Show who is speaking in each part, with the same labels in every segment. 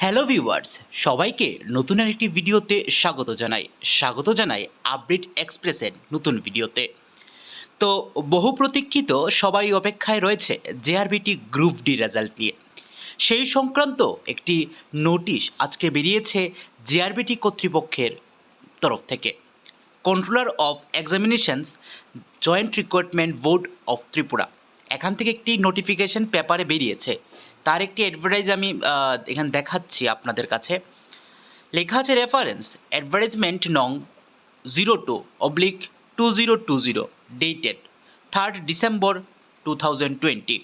Speaker 1: Hello viewers, সবাইকে নতুন আরেকটি ভিডিওতে স্বাগত জানাই আপডেট এক্সপ্রেসের নতুন ভিডিওতে। তো বহু প্রতীক্ষিত সবাই অপেক্ষায় রয়েছে জেআরবিটি গ্রুপ ডি রেজাল্ট নিয়ে। সেই সংক্রান্ত একটি নোটিশ আজকে বেরিয়েছে জেআরবিটি কর্তৃপক্ষের তরফ থেকে। Controller of examinations joint recruitment board of Tripura, এখান থেকে একটি নোটিফিকেশন পেপারে বেরিয়েছে। তার একটি অ্যাডভার্টাইজ আমি এখানে দেখাচ্ছি আপনাদের কাছে। লেখা আছে রেফারেন্স অ্যাডভার্টাইজমেন্ট নং 02/2020 dated 3rd December 2020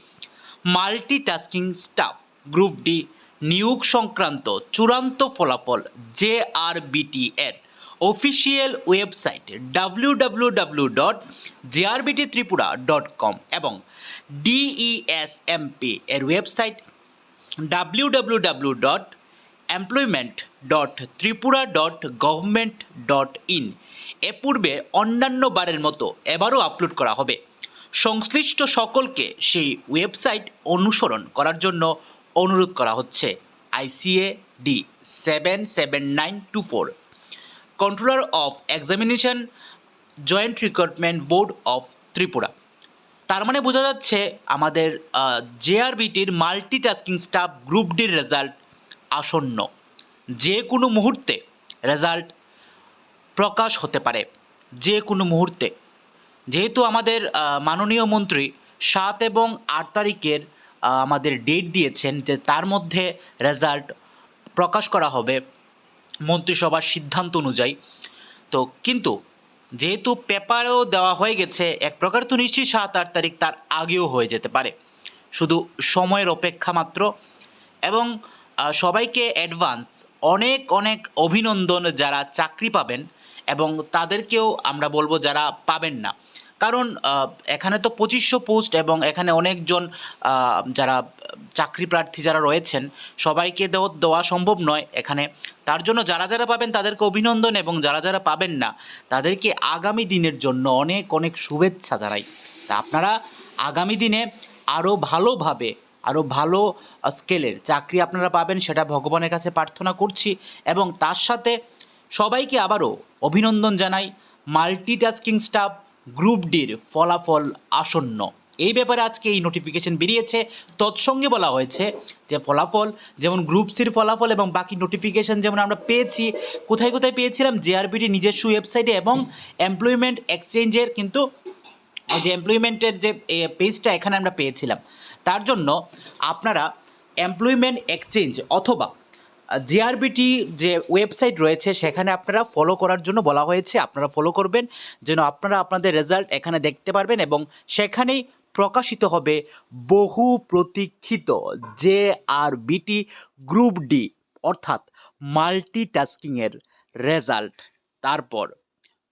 Speaker 1: multitasking staff group D নিয়োগ সংক্রান্ত চূড়ান্ত ফলাফল জেআরবিটি এর অফিসিয়াল ওয়েবসাইট www.jrbttripura.com এবং ডিইএসএমপি এর ওয়েবসাইট www.employment.tripura.government.in এ পূর্বে অন্যান্য বারের মতো এবারও আপলোড করা হবে। সংশ্লিষ্ট সকলকে সেই ওয়েবসাইট অনুসরণ করার জন্য অনুরোধ করা হচ্ছে। ICA D 77924, controller of examination joint recruitment board of Tripura. তার মানে বোঝা যাচ্ছে আমাদের জেআরবিটির মাল্টিটাস্কিং স্টাফ গ্রুপ ডির রেজাল্ট আসন্ন। যে কোনো মুহূর্তে রেজাল্ট প্রকাশ হতে পারে, যে কোনো মুহূর্তে। যেহেতু আমাদের মাননীয় মন্ত্রী 7 এবং 8 তারিখের আমাদের ডেট দিয়েছেন যে তার মধ্যে রেজাল্ট প্রকাশ করা হবে মন্ত্রিসভার সিদ্ধান্ত অনুযায়ী। তো কিন্তু যেহেতু পেপারেও দেওয়া হয়ে গেছে, এক প্রকার তো নিশ্চয়ই 7-8 তারিখ, তার আগেও হয়ে যেতে পারে। শুধু সময়ের অপেক্ষা মাত্র। এবং সবাইকে অ্যাডভান্স অনেক অনেক অভিনন্দন যারা চাকরি পাবেন, এবং তাদেরকেও আমরা বলবো যারা পাবেন না। কারণ এখানে তো 2500 পোস্ট এবং এখানে অনেকজন যারা চাকরি প্রার্থী যারা রয়েছেন সবাইকে দেওয়া সম্ভব নয় এখানে। তার জন্য যারা যারা পাবেন তাদেরকে অভিনন্দন, এবং যারা যারা পাবেন না তাদেরকে আগামী দিনের জন্য অনেক অনেক শুভেচ্ছা জানাই। তা আপনারা আগামী দিনে আরও ভালোভাবে আরও ভালো স্কেলের চাকরি আপনারা পাবেন, সেটা ভগবানের কাছে প্রার্থনা করছি। এবং তার সাথে সবাইকে আবারও অভিনন্দন জানাই। মাল্টিটাস্কিং স্টাফ গ্রুপ ডির ফলাফল আসন্ন, এই ব্যাপারে আজকে এই নোটিফিকেশন বেরিয়েছে। তৎসঙ্গে বলা হয়েছে যে ফলাফল যেমন গ্রুপ সির ফলাফল এবং বাকি নোটিফিকেশন যেমন আমরা পেয়েছি, কোথায় কোথায় পেয়েছিলাম, জেআরবিটি নিজস্ব ওয়েবসাইটে এবং এমপ্লয়মেন্ট এক্সচেঞ্জের, কিন্তু যে এমপ্লয়মেন্টের যে পেজটা এখানে আমরা পেয়েছিলাম। তার জন্য আপনারা এমপ্লয়মেন্ট এক্সচেঞ্জ অথবা জেআরবিটি যে ওয়েবসাইট রয়েছে সেখানে আপনারা ফলো করার জন্য বলা হয়েছে। আপনারা ফলো করবেন যেন আপনারা আপনাদের রেজাল্ট এখানে দেখতে পারবেন, এবং সেখানেই প্রকাশিত হবে বহু প্রতীক্ষিত জেআরবিটি গ্রুপ ডি অর্থাৎ মাল্টিটাস্কিংয়ের রেজাল্ট। তারপর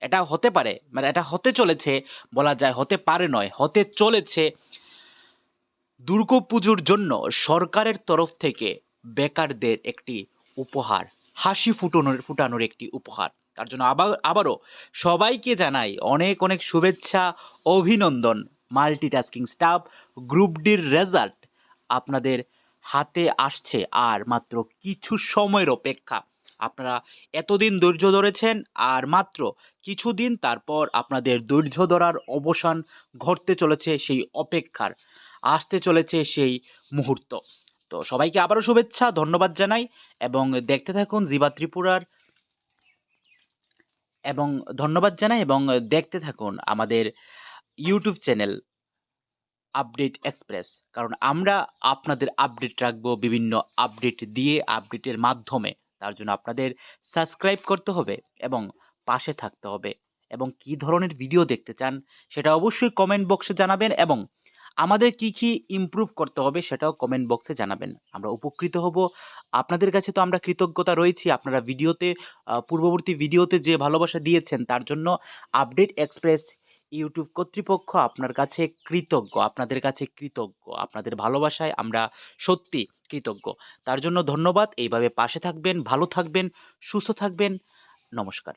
Speaker 1: এটা হতে পারে, মানে এটা হতে চলেছে, বলা যায় হতে পারে নয়, হতে চলেছে দুর্গাপুজোর জন্য সরকারের তরফ থেকে বেকারদের একটি উপহার, হাসি ফুটানোর একটি উপহার। তার জন্য আবারও সবাইকে জানাই অনেক অনেক শুভেচ্ছা, অভিনন্দন। মাল্টিটাস্কিং স্টাফ গ্রুপ ডির রেজাল্ট আপনাদের হাতে আসছে, আর মাত্র কিছু সময়ের অপেক্ষা। আপনারা এতদিন ধৈর্য ধরেছেন, আর মাত্র কিছুদিন তারপর আপনাদের ধৈর্য ধরার অবসান ঘটতে চলেছে, সেই অপেক্ষার আসতে চলেছে সেই মুহূর্ত। তো সবাইকে আবারও শুভেচ্ছা, ধন্যবাদ জানাই, এবং দেখতে থাকুন জিবা ত্রিপুরার, এবং ধন্যবাদ জানাই, এবং দেখতে থাকুন আমাদের ইউটিউব চ্যানেল আপডেট এক্সপ্রেস। কারণ আমরা আপনাদের আপডেট রাখবো বিভিন্ন আপডেট দিয়ে, আপডেটের মাধ্যমে। তার জন্য আপনাদের সাবস্ক্রাইব করতে হবে এবং পাশে থাকতে হবে। এবং কী ধরনের ভিডিও দেখতে চান সেটা অবশ্যই কমেন্ট বক্সে জানাবেন, এবং আমাদের কি কি ইমপ্রুভ করতে হবে সেটাও কমেন্ট বক্সে জানাবেন। আমরা উপকৃত হব। আপনাদের কাছে তো আমরা কৃতজ্ঞতা রয়েছি। আপনারা পূর্ববর্তী ভিডিওতে যে ভালোবাসা দিয়েছেন তার জন্য আপডেট এক্সপ্রেস ইউটিউব কর্তৃপক্ষ আপনার কাছে কৃতজ্ঞ, আপনাদের কাছে কৃতজ্ঞ। আপনাদের ভালোবাসায় আমরা সত্যি কৃতজ্ঞ। তার জন্য ধন্যবাদ। এইভাবে পাশে থাকবেন, ভালো থাকবেন, সুস্থ থাকবেন। নমস্কার।